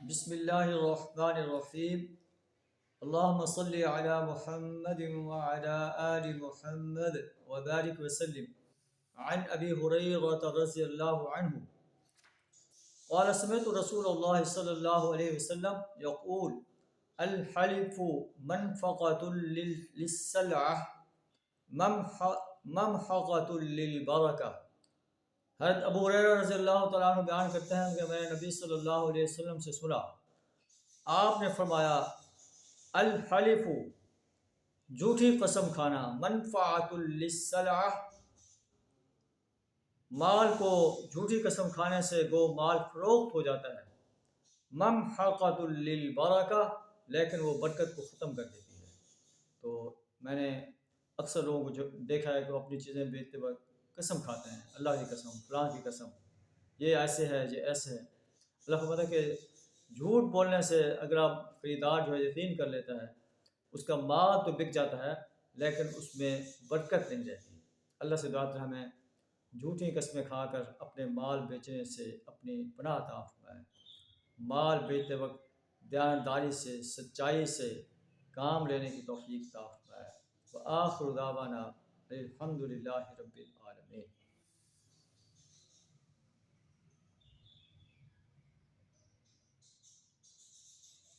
بسم اللہ الرحمن الرحیم اللہم صلی علی محمد وعلی آل محمد وبارک وسلم عن ابی ہریرہ رضی اللہ عنہ قال سمعت رسول اللہ صلی اللہ علیہ وسلم یقول الحلف منفقۃ للسلعہ ممحقۃ للبرکہ۔ حضرت ابو ہریرہ رضی اللہ تعالیٰ عنہ بیان کرتے ہیں کہ میں نے نبی صلی اللہ علیہ وسلم سے سنا، آپ نے فرمایا الحلف جھوٹی قسم کھانا، منفعۃ للسلعہ مال کو جھوٹی قسم کھانے سے گو مال فروخت ہو جاتا ہے، ممحقۃ للبرکہ لیکن وہ برکت کو ختم کر دیتی ہے۔ تو میں نے اکثر لوگوں کو دیکھا ہے کہ وہ اپنی چیزیں بیچتے وقت قسم کھاتے ہیں، اللہ کی قسم، فلاں کی قسم، یہ ایسے ہے، یہ ایسے ہے۔ اللہ کو پتہ ہے کہ جھوٹ بولنے سے اگر آپ خریدار جو ہے یقین کر لیتا ہے، اس کا مال تو بک جاتا ہے لیکن اس میں برکت نہیں رہتی۔ اللہ سے دعا ہے ہمیں جھوٹی قسمیں کھا کر اپنے مال بیچنے سے اپنی پناہ عطا فرمائے۔ مال بیچتے وقت دیانتداری سے، سچائی سے کام لینے کی توفیق عطا فرمائے۔ وآخر دعوانا الحمد للہ رب العالمین۔